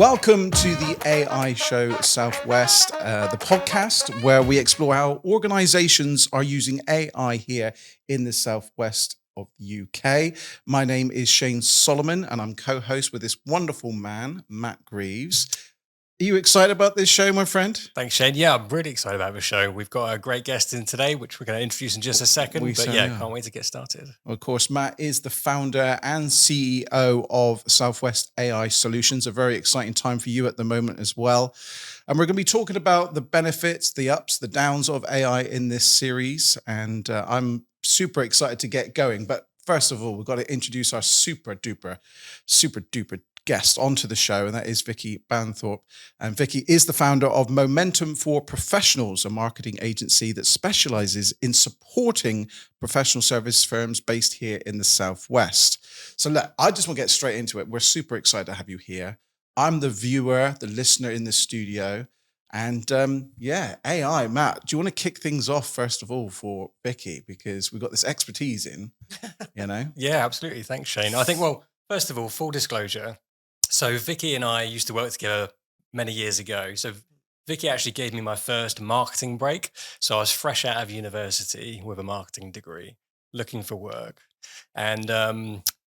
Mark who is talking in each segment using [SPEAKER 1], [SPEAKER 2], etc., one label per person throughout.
[SPEAKER 1] Welcome to the AI Show Southwest, the podcast where we explore how organizations are using AI here in the Southwest of the UK. My name is Shane Solomon and I'm co-host with this wonderful man, Matt Greaves. Are you excited about this show, my friend?
[SPEAKER 2] Thanks, Shane. Yeah, I'm really excited about the show. We've got a great guest in today, which we're going to introduce in just a second. Can't wait to get started.
[SPEAKER 1] Of course, Matt is the founder and CEO of Southwest AI Solutions. A very exciting time for you at the moment as well. And we're going to be talking about the benefits, the ups, the downs of AI in this series. And I'm super excited to get going. But first of all, we've got to introduce our super duper guest onto the show, and that is Vicki Banthorpe. And Vicki is the founder of Momentum for Professionals, a marketing agency that specializes in supporting professional service firms based here in the Southwest. So I just want to get straight into it. We're super excited to have you here. I'm the viewer, the listener in the studio. And AI, Matt, do you want to kick things off first of all for Vicki? Because we've got this expertise in,
[SPEAKER 2] Yeah, absolutely. Thanks, Shane. I think, first of all, full disclosure. So Vicki and I used to work together many years ago. So Vicki actually gave me my first marketing break. So I was fresh out of university with a marketing degree, looking for work, and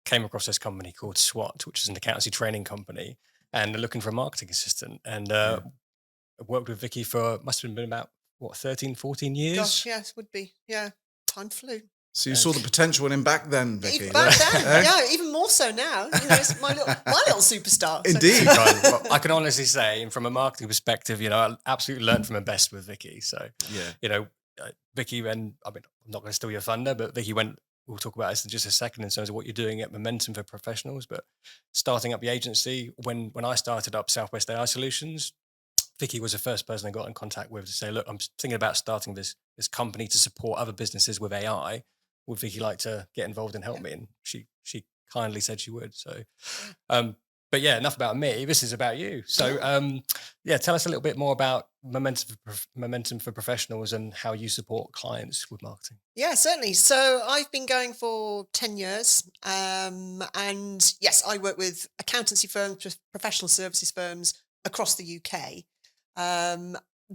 [SPEAKER 2] came across this company called SWAT, which is an accountancy training company, and looking for a marketing assistant. And I worked with Vicki for, must have been about, 13, 14 years?
[SPEAKER 3] Gosh, yes, would be. Yeah, time flew.
[SPEAKER 1] So you saw the potential in him back then, Vicki?
[SPEAKER 3] Even back then, yeah, even more so now. It's my little superstar.
[SPEAKER 1] Indeed.
[SPEAKER 2] Well, I can honestly say, from a marketing perspective, I absolutely learned from the best with Vicki. So, Vicki, I'm not going to steal your thunder, but Vicki we'll talk about this in just a second in terms of what you're doing at Momentum for Professionals. But starting up the agency, when I started up Southwest AI Solutions, Vicki was the first person I got in contact with to say, look, I'm thinking about starting this company to support other businesses with AI. Would Vicki like to get involved and help me? And she kindly said she would. So, but yeah, enough about me. This is about you. So, tell us a little bit more about Momentum for Professionals and how you support clients with marketing.
[SPEAKER 3] Yeah, certainly. So I've been going for 10 years. And yes, I work with accountancy firms, professional services firms across the UK.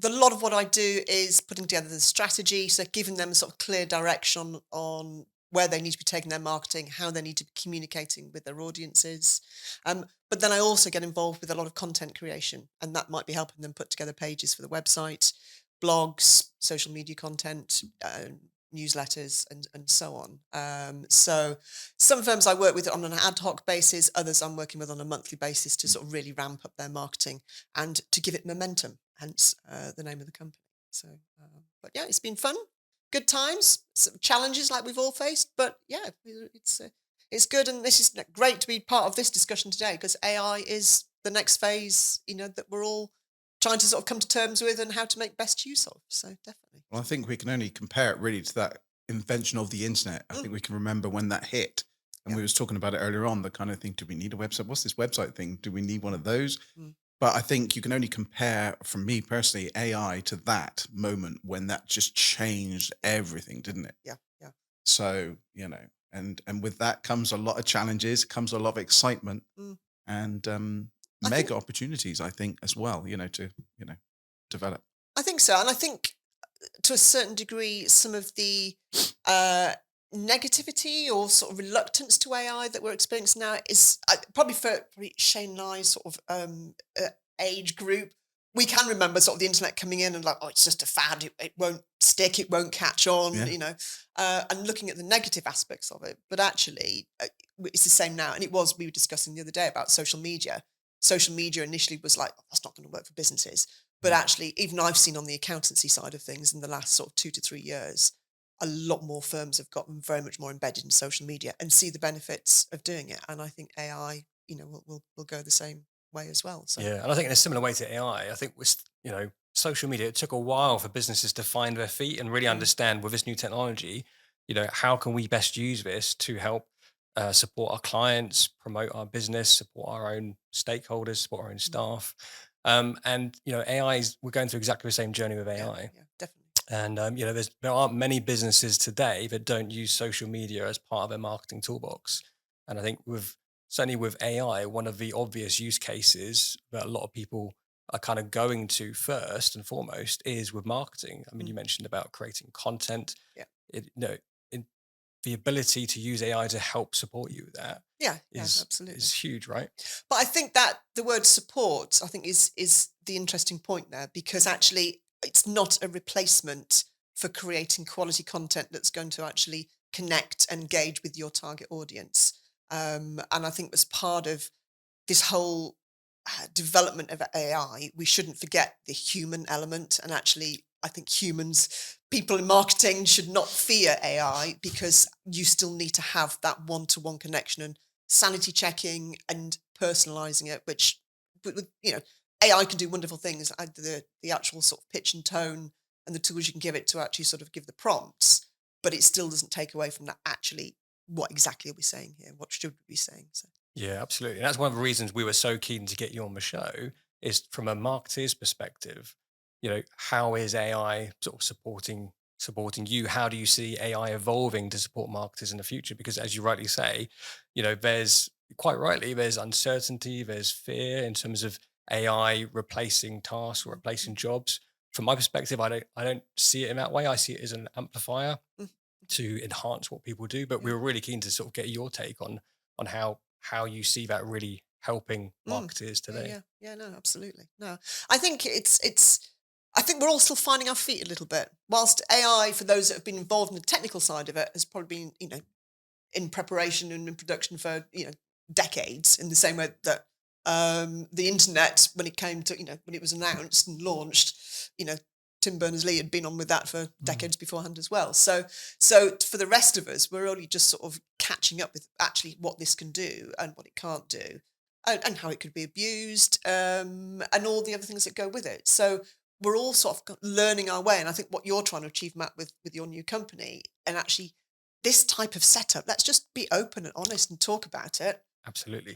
[SPEAKER 3] A lot of what I do is putting together the strategy, so giving them a sort of clear direction on where they need to be taking their marketing, how they need to be communicating with their audiences. But then I also get involved with a lot of content creation, and that might be helping them put together pages for the website, blogs, social media content, newsletters, and so on. So some firms I work with on an ad hoc basis, others I'm working with on a monthly basis to sort of really ramp up their marketing and to give it momentum, hence the name of the company. So, but yeah, it's been fun, good times, some challenges like we've all faced, but yeah, it's good. And this is great to be part of this discussion today because AI is the next phase, that we're all trying to sort of come to terms with and how to make best use of. So definitely.
[SPEAKER 1] Well, I think we can only compare it really to that invention of the internet. I think we can remember when that hit. And we was talking about it earlier on, the kind of thing, do we need a website? What's this website thing? Do we need one of those? But I think you can only compare, from me personally, AI to that moment when that just changed everything, didn't it?
[SPEAKER 3] Yeah.
[SPEAKER 1] So, and with that comes a lot of challenges, comes a lot of excitement and mega opportunities, I think, as well, to develop.
[SPEAKER 3] I think so. And I think to a certain degree, some of the negativity or sort of reluctance to AI that we're experiencing now is probably for Shane and I sort of age group. We can remember sort of the internet coming in and like, oh, it's just a fad. It won't stick. It won't catch on, and looking at the negative aspects of it. But actually, it's the same now. And we were discussing the other day about social media. Social media initially was like, oh, that's not going to work for businesses. But actually, even I've seen on the accountancy side of things in the last sort of 2 to 3 years, a lot more firms have gotten very much more embedded in social media and see the benefits of doing it. And I think AI, will go the same way as well. So.
[SPEAKER 2] Yeah, and I think in a similar way to AI, I think with social media, it took a while for businesses to find their feet and really understand with this new technology, how can we best use this to help support our clients, promote our business, support our own stakeholders, support our own staff. AI we're going through exactly the same journey with AI.
[SPEAKER 3] Yeah, definitely.
[SPEAKER 2] And there aren't many businesses today that don't use social media as part of their marketing toolbox. And I think with certainly with AI, one of the obvious use cases that a lot of people are kind of going to first and foremost is with marketing. I mean, you mentioned about creating content.
[SPEAKER 3] Yeah.
[SPEAKER 2] In the ability to use AI to help support you with that
[SPEAKER 3] Yeah,
[SPEAKER 2] is
[SPEAKER 3] absolutely.
[SPEAKER 2] huge, right?
[SPEAKER 3] But I think that the word support, I think, is the interesting point there, because actually it's not a replacement for creating quality content that's going to actually connect and engage with your target audience. And I think as part of this whole development of AI, we shouldn't forget the human element. And actually, I think people in marketing should not fear AI, because you still need to have that one-to-one connection and sanity checking and personalizing it, which, AI can do wonderful things. The actual sort of pitch and tone and the tools you can give it to actually sort of give the prompts, but it still doesn't take away from that actually, what exactly are we saying here? What should we be saying? So.
[SPEAKER 2] Yeah, absolutely. And that's one of the reasons we were so keen to get you on the show, is from a marketer's perspective, how is AI sort of supporting you? How do you see AI evolving to support marketers in the future? Because as you rightly say, there's uncertainty, there's fear in terms of AI replacing tasks or replacing jobs. From my perspective, I don't see it in that way. I see it as an amplifier
[SPEAKER 3] Mm.
[SPEAKER 2] to enhance what people do. But we were really keen to sort of get your take on how you see that really helping marketers today.
[SPEAKER 3] Yeah, no, absolutely. No, I think I think we're all still finding our feet a little bit. Whilst AI, for those that have been involved in the technical side of it, has probably been, in preparation and in production for, decades, in the same way that the internet, when it came to, when it was announced and launched, Tim Berners-Lee had been on with that for decades beforehand as well. So for the rest of us, we're only just sort of catching up with actually what this can do and what it can't do, and how it could be abused, and all the other things that go with it. So we're all sort of learning our way. And I think what you're trying to achieve, Matt, with your new company, and actually this type of setup, let's just be open and honest and talk about it.
[SPEAKER 2] Absolutely.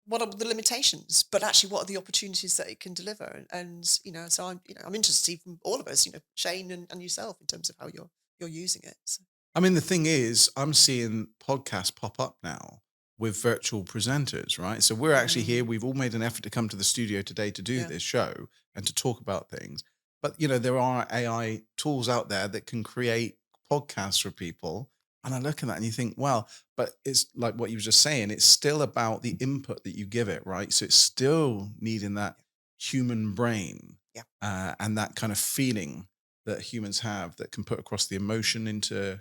[SPEAKER 3] What are the limitations, but actually what are the opportunities that it can deliver? And so I'm interested to see from all of us, Shane and yourself, in terms of how you're using it. So.
[SPEAKER 1] I mean, the thing is, I'm seeing podcasts pop up now with virtual presenters, right? So we're actually here. We've all made an effort to come to the studio today to do this show and to talk about things. But, there are AI tools out there that can create podcasts for people. And I look at that and you think, well, but it's like what you were just saying. It's still about the input that you give it, right? So it's still needing that human brain and that kind of feeling that humans have that can put across the emotion into,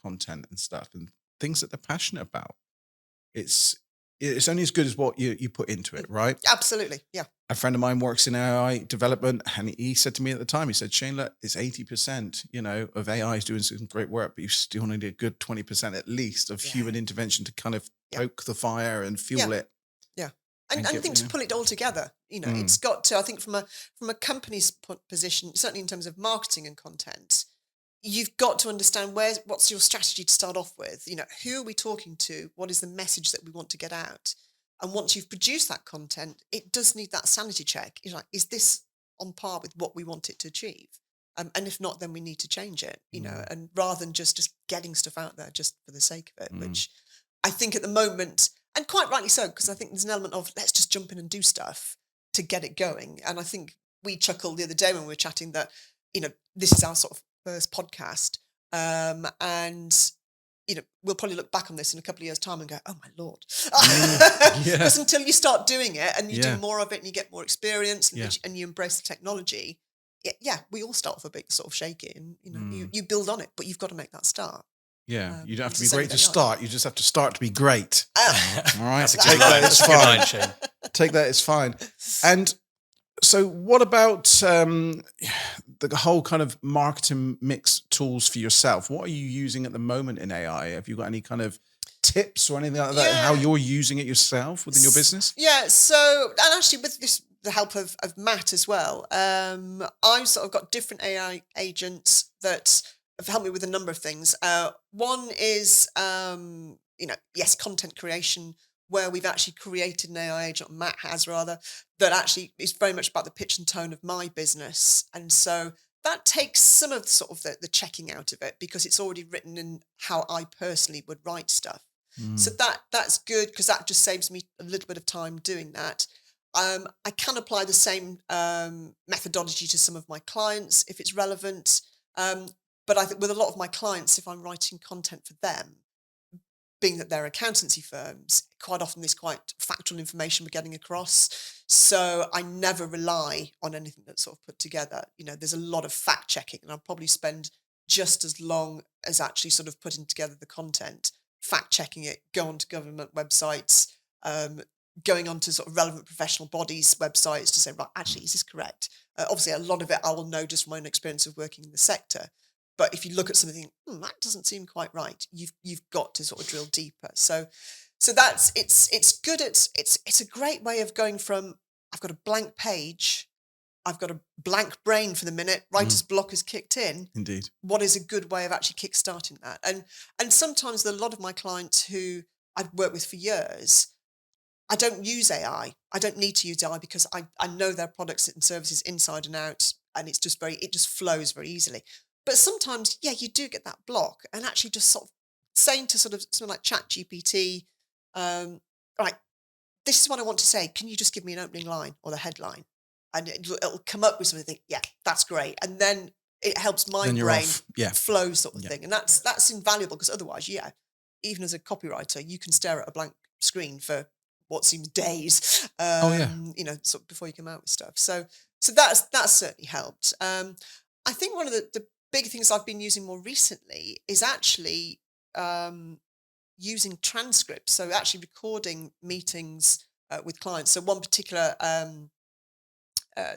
[SPEAKER 1] content and stuff and things that they're passionate about. It's only as good as what you put into it, right?
[SPEAKER 3] Absolutely. Yeah.
[SPEAKER 1] A friend of mine works in AI development, and he said to me at the time, he said, Shane, look, it's 80%, of AI is doing some great work, but you still need a good 20% at least of human intervention to kind of poke the fire and fuel it.
[SPEAKER 3] Yeah. And I think to pull it all together, it's got to, I think from a company's position, certainly in terms of marketing and content, you've got to understand what's your strategy to start off with. Who are we talking to? What is the message that we want to get out? And once you've produced that content, it does need that sanity check. Is this on par with what we want it to achieve? And if not, then we need to change it, and rather than just getting stuff out there just for the sake of it, which I think at the moment, and quite rightly so, because I think there's an element of let's just jump in and do stuff to get it going. And I think we chuckled the other day when we were chatting that, this is our sort of first podcast. And we'll probably look back on this in a couple of years' time and go, oh my Lord. Because until you start doing it and you do more of it and you get more experience and you embrace the technology, we all start off a bit sort of shaky and, you build on it, but you've got to make that start.
[SPEAKER 1] Yeah, you don't have to be great to start. You just have to start to be great. All right,
[SPEAKER 2] take that as fine. Shane.
[SPEAKER 1] Take that as fine. And so what about the whole kind of marketing mix tools for yourself? What are you using at the moment in AI? Have you got any kind of tips or anything like that, how you're using it yourself within your business?
[SPEAKER 3] Yeah, so, and actually with the help of Matt as well, I've sort of got different AI agents that have helped me with a number of things. One is, content creation, where we've actually created an AI agent, Matt has rather, that actually is very much about the pitch and tone of my business. And so that takes some of sort of the checking out of it, because it's already written in how I personally would write stuff. So that's good because that just saves me a little bit of time doing that. I can apply the same methodology to some of my clients if it's relevant. But I think with a lot of my clients, if I'm writing content for them, being that they're accountancy firms, quite often there's quite factual information we're getting across. So I never rely on anything that's sort of put together. There's a lot of fact checking, and I'll probably spend just as long as actually sort of putting together the content, fact checking it, go onto government websites, going onto sort of relevant professional bodies' websites to say, right, actually, is this correct? Obviously, a lot of it I will know just from my own experience of working in the sector. But if you look at something, that doesn't seem quite right, you've got to sort of drill deeper. So that's it's good. It's a great way of going from I've got a blank page, I've got a blank brain for the minute, writer's block has kicked in.
[SPEAKER 1] Indeed.
[SPEAKER 3] What is a good way of actually kickstarting that? And sometimes a lot of my clients who I've worked with for years, I don't use AI. I don't need to use AI because I know their products and services inside and out, and it just flows very easily. But sometimes, you do get that block, and actually just sort of saying to sort of something like ChatGPT, right, this is what I want to say. Can you just give me an opening line or the headline? And it'll come up with something. Yeah, that's great. And then it helps my brain flow sort of thing. And that's invaluable because otherwise, even as a copywriter, you can stare at a blank screen for what seems days, sort of before you come out with stuff. So that's certainly helped. I think one of the big things I've been using more recently is actually using transcripts. So actually recording meetings with clients. So one particular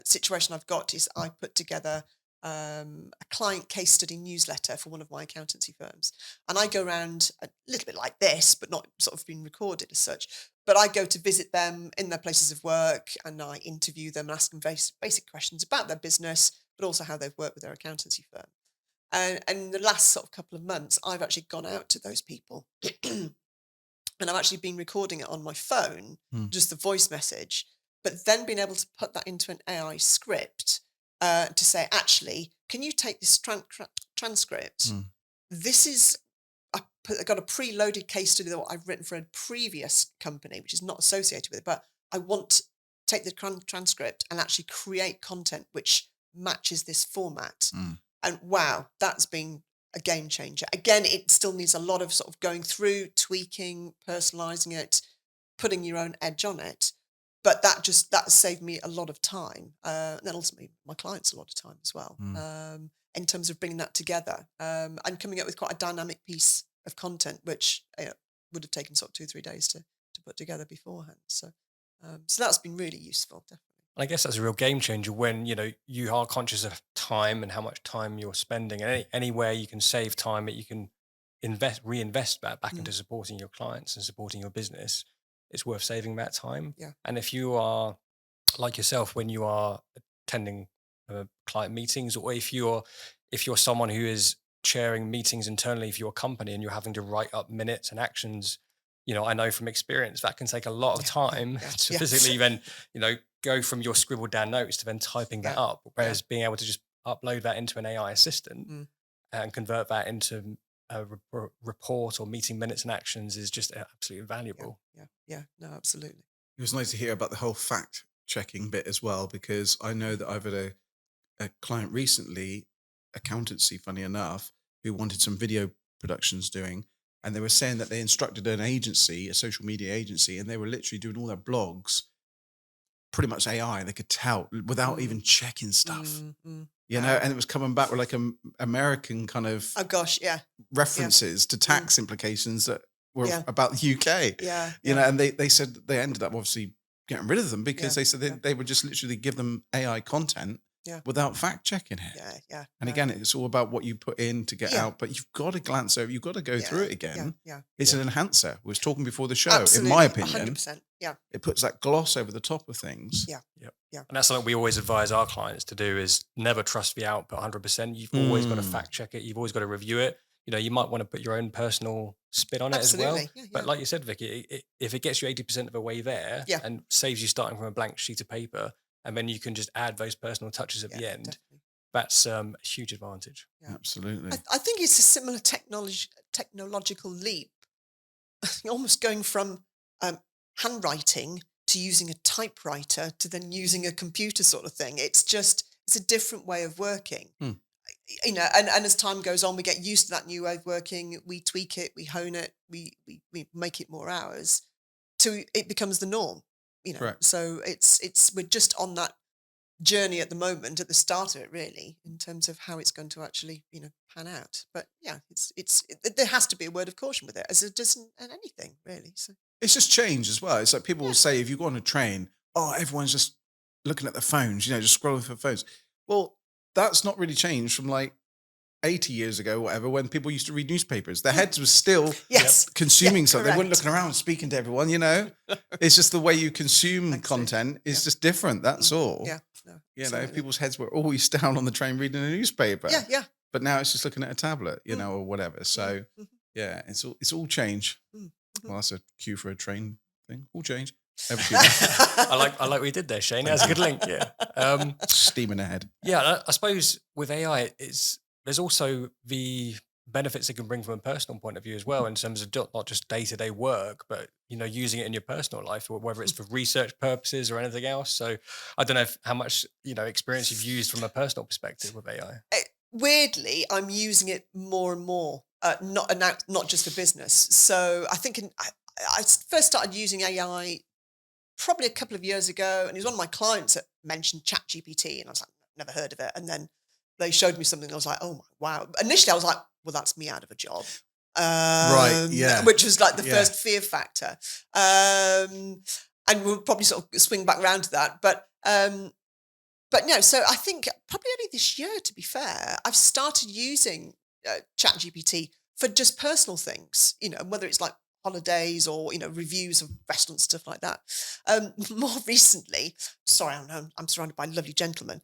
[SPEAKER 3] situation I've got is I put together a client case study newsletter for one of my accountancy firms. And I go around a little bit like this, but not sort of being recorded as such. But I go to visit them in their places of work, and I interview them and ask them basic questions about their business, but also how they've worked with their accountancy firm. And the last sort of couple of months, I've actually gone out to those people and I've actually been recording it on my phone, just the voice message, but then being able to put that into an AI script to say, actually, can you take this transcript? This is, I've got a preloaded case study that I've written for a previous company, which is not associated with it, but I want to take the transcript and actually create content which matches this format. And wow, that's been a game changer. Again, it still needs a lot of sort of going through, tweaking, personalizing it, putting your own edge on it. But that saved me a lot of time. And then ultimately my clients a lot of time as well, in terms of bringing that together and coming up with quite a dynamic piece of content, which would have taken sort of 2-3 days to put together beforehand. So that's been really useful, definitely.
[SPEAKER 2] And I guess that's a real game changer when, you are conscious of time and how much time you're spending, and anywhere you can save time that you can reinvest back into supporting your clients and supporting your business, it's worth saving that time.
[SPEAKER 3] Yeah.
[SPEAKER 2] And if you are like yourself, when you are attending client meetings, or if you're someone who is chairing meetings internally for your company and you're having to write up minutes and actions, I know from experience that can take a lot of time to physically then, go from your scribbled down notes to then typing that up. Whereas being able to just upload that into an AI assistant and convert that into a report or meeting minutes and actions is just absolutely valuable.
[SPEAKER 3] Yeah, no, absolutely.
[SPEAKER 1] It was nice to hear about the whole fact checking bit as well, because I know that I've had a client recently, accountancy, funny enough, who wanted some video productions doing. And they were saying that they instructed an agency, a social media agency, and they were literally doing all their blogs, pretty much AI. They could tell without even checking stuff, and it was coming back with like American kind of references to tax implications that were about the UK. And they said they ended up obviously getting rid of them because they said they would just literally give them AI content without fact checking it. And again, it's all about what you put in to get out, but you've got to glance over, you've got to go through it again. It's an enhancer. We was talking before the show. Absolutely. In my opinion,
[SPEAKER 3] 100%.
[SPEAKER 1] It puts that gloss over the top of things.
[SPEAKER 2] And that's something we always advise our clients to do, is never trust the output 100%. You've always got to fact check it. You've always got to review it. You might want to put your own personal spin on it as well. But like you said, Vicki, if it gets you 80% of the way there and saves you starting from a blank sheet of paper, and then you can just add those personal touches at the end, that's a huge advantage.
[SPEAKER 1] Absolutely.
[SPEAKER 3] I think it's a similar technological leap almost going from handwriting to using a typewriter to then using a computer sort of thing. It's a different way of working. And as time goes on, we get used to that new way of working. We tweak it, we hone it, we make it more hours, so it becomes the norm.
[SPEAKER 1] Correct.
[SPEAKER 3] So we're just on that journey at the moment, at the start of it, really, in terms of how it's going to actually pan out. But yeah, there has to be a word of caution with it, as it does in anything, really. So
[SPEAKER 1] it's just changed as well. It's like people will say, if you go on a train, everyone's just looking at their phones, just scrolling through phones. Well, that's not really changed from like 80 years ago, whatever, when people used to read newspapers. Their heads were still consuming something. They weren't looking around speaking to everyone, It's just the way you consume content is just different. That's all.
[SPEAKER 3] Yeah. No,
[SPEAKER 1] people's heads were always down on the train reading a newspaper.
[SPEAKER 3] Yeah.
[SPEAKER 1] But now it's just looking at a tablet, or whatever. So yeah, it's all change. Well, that's a cue for a train thing. All change.
[SPEAKER 2] I like what you did there, Shane. That's a good link. Yeah.
[SPEAKER 1] Steaming ahead.
[SPEAKER 2] Yeah, I suppose with AI, there's also the benefits it can bring from a personal point of view as well, in terms of not just day-to-day work, but using it in your personal life, or whether it's for research purposes or anything else. So I don't know how much experience you've used from a personal perspective with AI.
[SPEAKER 3] Weirdly, I'm using it more and more, not just for business. So I think I first started using AI probably a couple of years ago, and it was one of my clients that mentioned ChatGPT, and I was like, never heard of it. And then they showed me something, and I was like, oh my, wow. Initially, I was like, well, that's me out of a job.
[SPEAKER 1] Right, yeah.
[SPEAKER 3] Which was like the first fear factor. And we'll probably sort of swing back around to that. But no, so I think probably only this year, to be fair, I've started using ChatGPT for just personal things, whether it's like holidays or, reviews of restaurants, stuff like that. More recently, sorry, I'm surrounded by lovely gentlemen,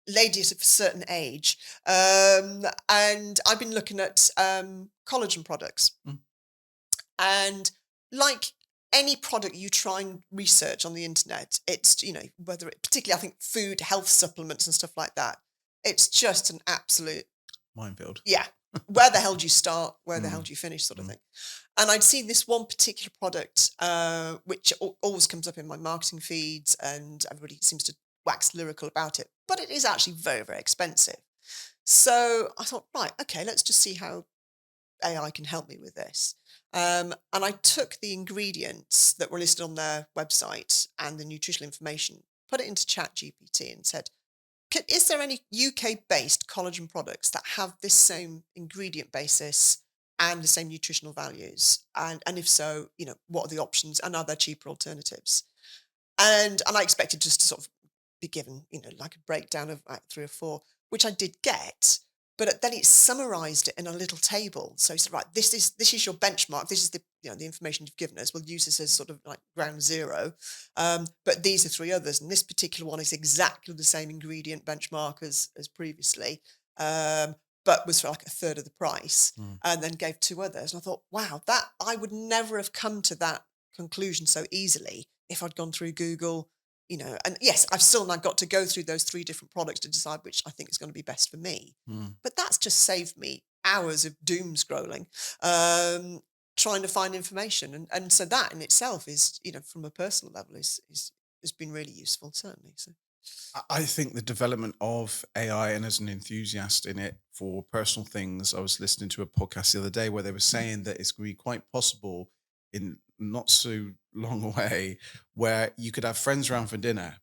[SPEAKER 3] ladies of a certain age. And I've been looking at collagen products. And like any product you try and research on the internet, it's, whether it, particularly I think food, health supplements and stuff like that, it's just an absolute
[SPEAKER 1] minefield.
[SPEAKER 3] Yeah. Where the hell do you start? Where the hell do you finish, sort of thing? And I'd seen this one particular product, which always comes up in my marketing feeds, and everybody seems to wax lyrical about it, but it is actually very, very expensive. So I thought, right, okay, let's just see how AI can help me with this. And I took the ingredients that were listed on their website and the nutritional information, put it into ChatGPT and said, is there any UK-based collagen products that have this same ingredient basis and the same nutritional values? And if so, what are the options, and are there cheaper alternatives? And I expected just to sort of be given, like a breakdown of like 3 or 4, which I did get. But then it summarized it in a little table. So he said, right, this is your benchmark. This is the the information you've given us. We'll use this as sort of like ground zero. But these are 3 others, and this particular one is exactly the same ingredient benchmark as previously, but was for like a third of the price. And then gave 2 others. And I thought, wow, that I would never have come to that conclusion so easily if I'd gone through Google. And yes, I've still now got to go through those 3 different products to decide which I think is going to be best for me. But that's just saved me hours of doom scrolling, trying to find information. And so that in itself is, from a personal level has been really useful, certainly. So
[SPEAKER 1] I think the development of AI, and as an enthusiast in it for personal things, I was listening to a podcast the other day where they were saying that it's going to be quite possible in not so long away where you could have friends around for dinner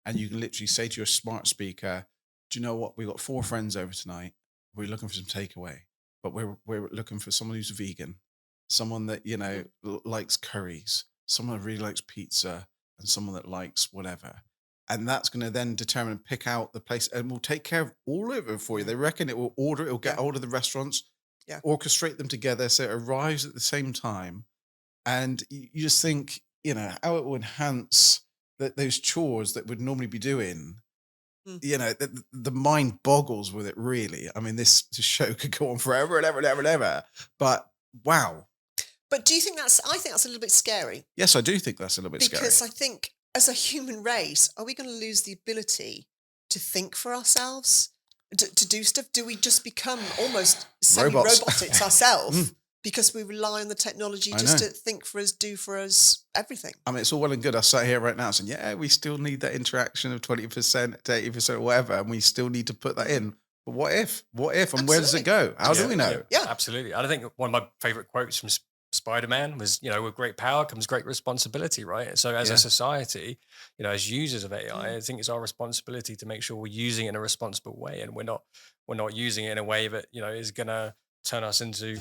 [SPEAKER 1] and you can literally say to your smart speaker, do you know what? We've got 4 friends over tonight. We're looking for some takeaway, but we're looking for someone who's vegan, someone that, likes curries, someone that really likes pizza, and someone that likes whatever. And that's going to then pick out the place, and will take care of all of it for you. They reckon it will get hold of the restaurants, orchestrate them together so it arrives at the same time. And you just think, how it will enhance those chores that would normally be doing. The mind boggles with it, really. I mean, this show could go on forever and ever and ever and ever. But wow.
[SPEAKER 3] But do you think I think that's a little bit scary?
[SPEAKER 1] Yes, I do think that's a little bit scary.
[SPEAKER 3] Because I think as a human race, are we going to lose the ability to think for ourselves, to do stuff? Do we just become almost semi-robotics ourselves? because we rely on the technology
[SPEAKER 1] I
[SPEAKER 3] just
[SPEAKER 1] know.
[SPEAKER 3] to think for us, do for us, everything.
[SPEAKER 1] I mean, it's all well and good. I sat here right now saying, yeah, we still need that interaction of 20% to 80% or whatever, and we still need to put that in. But what if? What if? And where does it go? How do we know?
[SPEAKER 3] Yeah.
[SPEAKER 2] Absolutely. I think one of my favorite quotes from Spider-Man was, with great power comes great responsibility, right? So as a society, as users of AI, I think it's our responsibility to make sure we're using it in a responsible way, and we're not using it in a way that, is going to turn us into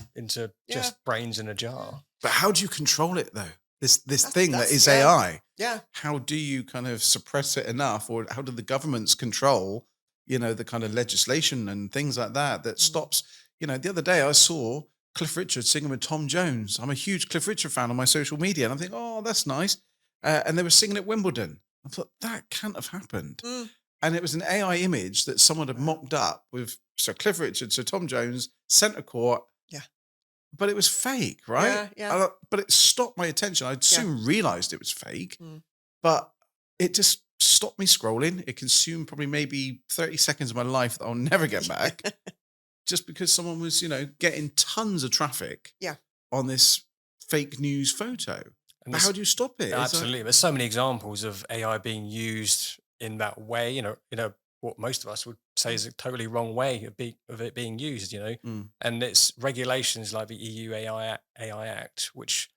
[SPEAKER 2] just brains in a jar.
[SPEAKER 1] But how do you control it though? This thing that is
[SPEAKER 3] yeah.
[SPEAKER 1] AI.
[SPEAKER 3] Yeah.
[SPEAKER 1] How do you kind of suppress it enough, or how do the governments control, the kind of legislation and things like that stops? The other day I saw Cliff Richard singing with Tom Jones. I'm a huge Cliff Richard fan on my social media, and I'm thinking, oh, that's nice. And they were singing at Wimbledon. I thought that can't have happened. And it was an AI image that someone had mocked up with Sir Cliff Richard, Sir Tom Jones, centre court.
[SPEAKER 3] Yeah.
[SPEAKER 1] But it was fake, right?
[SPEAKER 3] Yeah.
[SPEAKER 1] But it stopped my attention. I soon realized it was fake, but it just stopped me scrolling. It consumed probably maybe 30 seconds of my life that I'll never get back, just because someone was, getting tons of traffic on this fake news photo. But how do you stop it?
[SPEAKER 2] Absolutely. There's so many examples of AI being used in that way, what most of us would say is a totally wrong way of it being used, and it's regulations like the EU AI Act, which,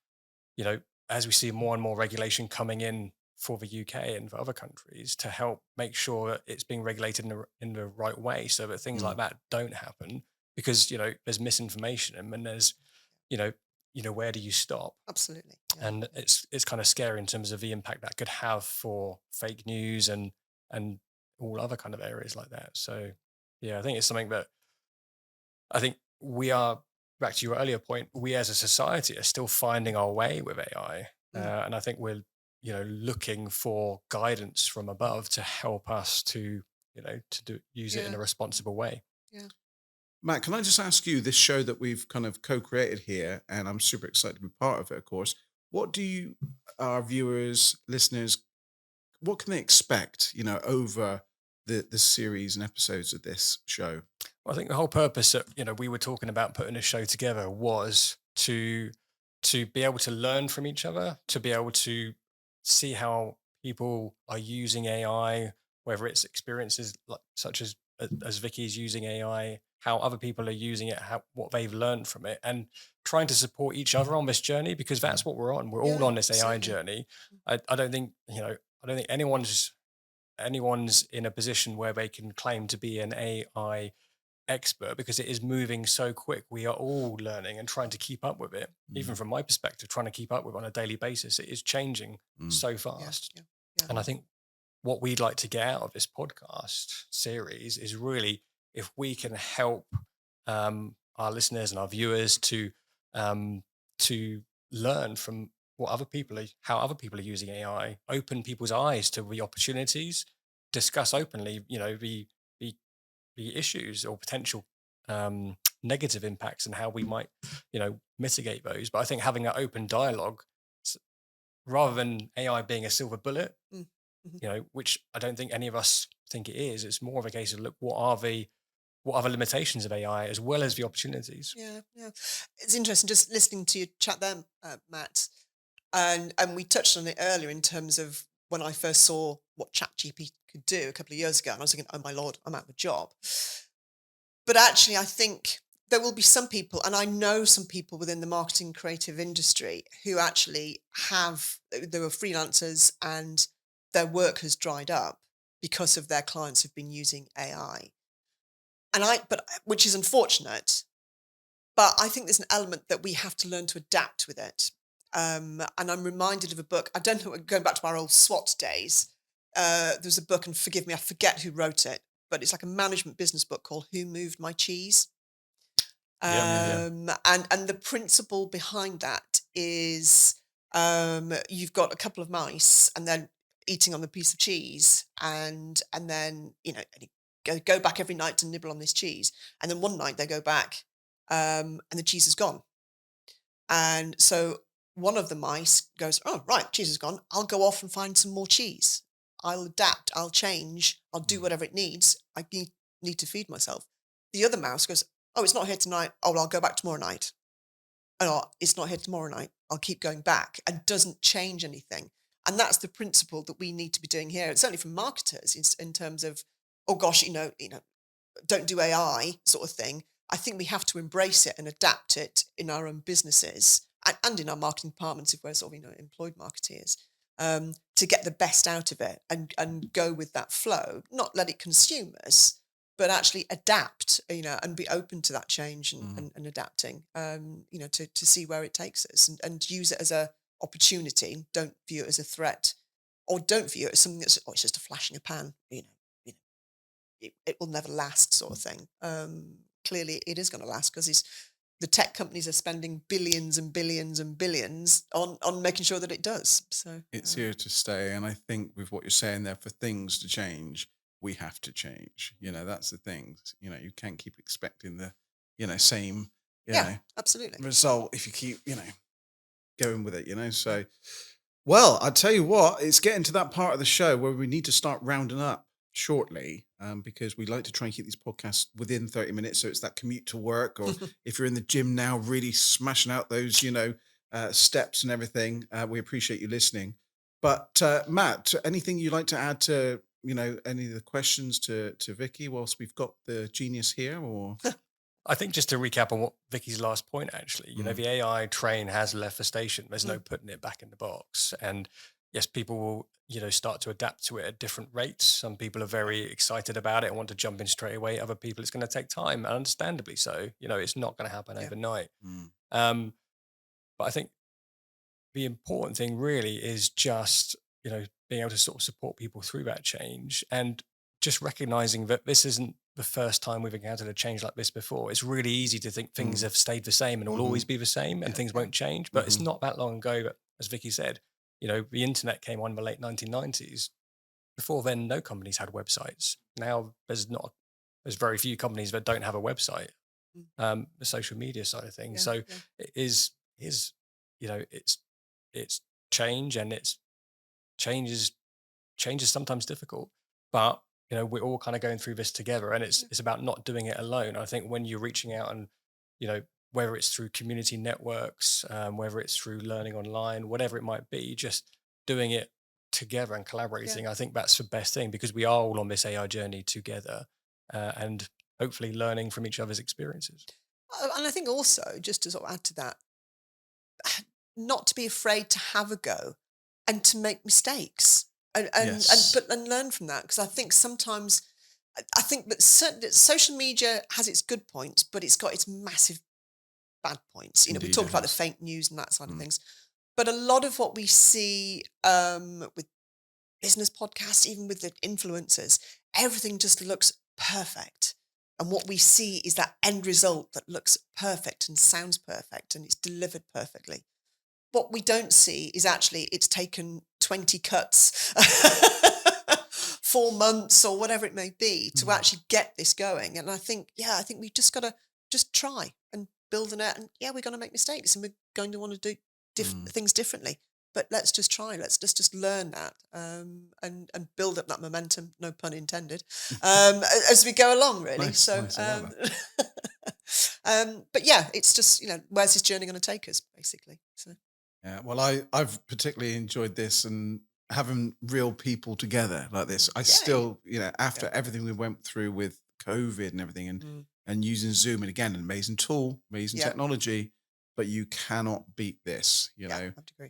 [SPEAKER 2] as we see more and more regulation coming in for the UK and for other countries to help make sure that it's being regulated in the right way, so that things like that don't happen, because, there's misinformation and there's, where do you stop?
[SPEAKER 3] Absolutely. Yeah.
[SPEAKER 2] And it's kind of scary in terms of the impact that could have for fake news and all other kind of areas like that. So, I think it's something that I think we are, back to your earlier point, we as a society are still finding our way with AI. And I think we're, looking for guidance from above to help us to, use it in a responsible way.
[SPEAKER 3] Yeah.
[SPEAKER 1] Matt, can I just ask you, this show that we've kind of co-created here, and I'm super excited to be part of it, of course, what do our viewers, listeners, what can they expect, over the series and episodes of this show?
[SPEAKER 2] Well, I think the whole purpose that, we were talking about putting a show together was to be able to learn from each other, to be able to see how people are using AI, whether it's experiences such as Vicky's using AI, how other people are using it, what they've learned from it, and trying to support each other on this journey, because that's what we're on. We're all on this AI journey. I don't think, I don't think anyone's in a position where they can claim to be an AI expert, because it is moving so quick. We are all learning and trying to keep up with it. Even from my perspective, trying to keep up with it on a daily basis, it is changing so fast. And I think what we'd like to get out of this podcast series is really, if we can help our listeners and our viewers to learn from how other people are using AI, open people's eyes to the opportunities, discuss openly, the issues or potential negative impacts, and how we might, mitigate those. But I think having that open dialogue, rather than AI being a silver bullet, which I don't think any of us think it is, it's more of a case of, look, what are the limitations of AI as well as the opportunities?
[SPEAKER 3] Yeah. It's interesting just listening to you chat there, Matt, and we touched on it earlier in terms of when I first saw what ChatGPT could do a couple of years ago, and I was thinking, oh my Lord, I'm out of a job. But actually, I think there will be some people, and I know some people within the marketing creative industry who actually they were freelancers and their work has dried up because of their clients have been using AI. Which is unfortunate, but I think there's an element that we have to learn to adapt with it. And I'm reminded of a book. I don't know, going back to our old SWAT days, there's a book, and forgive me, I forget who wrote it, but it's like a management business book called Who Moved My Cheese? And the principle behind that is you've got a couple of mice and they're eating on the piece of cheese, and then, go back every night to nibble on this cheese. And then one night they go back and the cheese is gone. And so one of the mice goes, oh, right, cheese is gone. I'll go off and find some more cheese. I'll adapt. I'll change. I'll do whatever it needs. I need to feed myself. The other mouse goes, oh, it's not here tonight. Oh, well, I'll go back tomorrow night. oh, it's not here tomorrow night, I'll keep going back, and doesn't change anything. And that's the principle that we need to be doing here. It's certainly for marketers in terms of, oh gosh, don't do AI sort of thing. I think we have to embrace it and adapt it in our own businesses and in our marketing departments if we're sort of employed marketeers, to get the best out of it and go with that flow. Not let it consume us, but actually adapt, and be open to that change and adapting, to see where it takes us and use it as a opportunity. Don't view it as a threat, or don't view it as something that's it's just a flash in a pan. It will never last, sort of thing. Clearly, it is going to last because the tech companies are spending billions and billions and billions on making sure that it does. So
[SPEAKER 1] it's here to stay, and I think with what you're saying there, for things to change, we have to change. That's the thing. You can't keep expecting the same
[SPEAKER 3] absolutely
[SPEAKER 1] result if you keep going with it. So, well, I tell you what, it's getting to that part of the show where we need to start rounding up shortly, because we like to try and keep these podcasts within 30 minutes, so it's that commute to work, or if you're in the gym now really smashing out those steps and everything. We appreciate you listening. But Matt, anything you'd like to add to any of the questions to Vicki whilst we've got the genius here? Or
[SPEAKER 2] I think just to recap on what Vicky's last point, actually, the AI train has left the station. There's no putting it back in the box. And yes, people will, start to adapt to it at different rates. Some people are very excited about it and want to jump in straight away. Other people, it's going to take time, and understandably so. It's not going to happen overnight. But I think the important thing really is just, being able to sort of support people through that change, and just recognizing that this isn't the first time we've encountered a change like this before. It's really easy to think things have stayed the same and will always be the same, and things won't change. But it's not that long ago that, as Vicky said, the internet came on in the late 1990s. Before then, no companies had websites. Now there's very few companies that don't have a website. The social media side of things. It is it's change, and change is sometimes difficult, but we're all kind of going through this together, and it's about not doing it alone. I think when you're reaching out and whether it's through community networks, whether it's through learning online, whatever it might be, just doing it together and collaborating, I think that's the best thing, because we are all on this AI journey together, and hopefully learning from each other's experiences.
[SPEAKER 3] And I think also, just to sort of add to that, not to be afraid to have a go and to make mistakes and learn from that. Because I think sometimes, that social media has its good points, but it's got its massive bad points. We talked about the fake news and that side of things. But a lot of what we see with business podcasts, even with the influencers, everything just looks perfect. And what we see is that end result that looks perfect and sounds perfect and it's delivered perfectly. What we don't see is actually it's taken 20 cuts, 4 months or whatever it may be to actually get this going. And I think we've just got to just try and build on it. And we're going to make mistakes and we're going to want to do things differently. But let's just try. Let's just learn that and build up that momentum, no pun intended, as we go along, really.
[SPEAKER 1] Nice,
[SPEAKER 3] so, but it's just, where's this journey going to take us, basically? So.
[SPEAKER 1] Yeah, well, I've particularly enjoyed this, and having real people together like this. I still, after everything we went through with COVID and everything, and using Zoom, and again, an amazing tool, amazing technology. But you cannot beat this,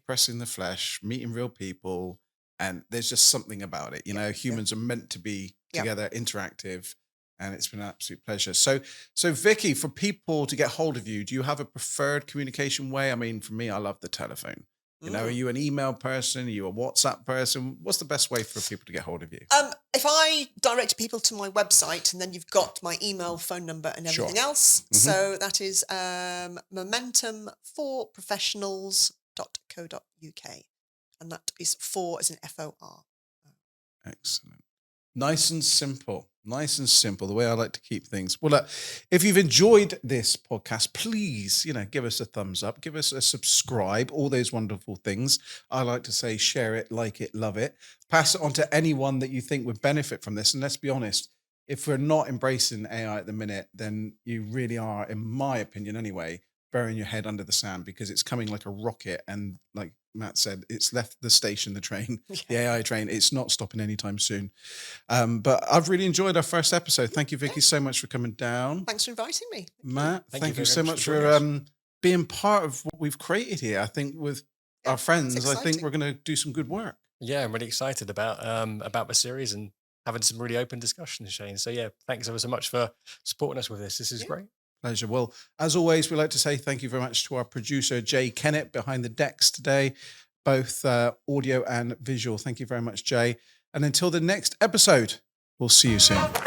[SPEAKER 1] pressing the flesh, meeting real people. And there's just something about it. Humans are meant to be together, interactive. And it's been an absolute pleasure. So Vicki, for people to get hold of you, do you have a preferred communication way? I mean, for me, I love the telephone. Are you an email person? Are you a WhatsApp person? What's the best way for people to get hold of you?
[SPEAKER 3] If I direct people to my website, and then you've got my email, phone number, and everything else. So that is momentumforprofessionals.co.uk. And that is 4 as in FOR.
[SPEAKER 1] Excellent. Nice and simple, the way I like to keep things. Well, look, if you've enjoyed this podcast, please, give us a thumbs up, give us a subscribe, all those wonderful things. I like to say, share it, like it, love it. Pass it on to anyone that you think would benefit from this. And let's be honest, if we're not embracing AI at the minute, then you really are, in my opinion anyway, burying your head under the sand because it's coming like a rocket. And like Matt said, it's left the station, the train, the AI train. It's not stopping anytime soon. But I've really enjoyed our first episode. Thank you, Vicky, so much for coming down.
[SPEAKER 3] Thanks for inviting me.
[SPEAKER 1] Matt, thank you so much
[SPEAKER 2] for
[SPEAKER 1] for being part of what we've created here. I think with our friends, I think we're going to do some good work.
[SPEAKER 2] Yeah, I'm really excited about the series and having some really open discussions, Shane. So yeah, thanks ever so much for supporting us with this. This is great.
[SPEAKER 1] Pleasure. Well, as always, we'd like to say thank you very much to our producer, Jay Kennett, behind the decks today, both audio and visual. Thank you very much, Jay. And until the next episode, we'll see you soon.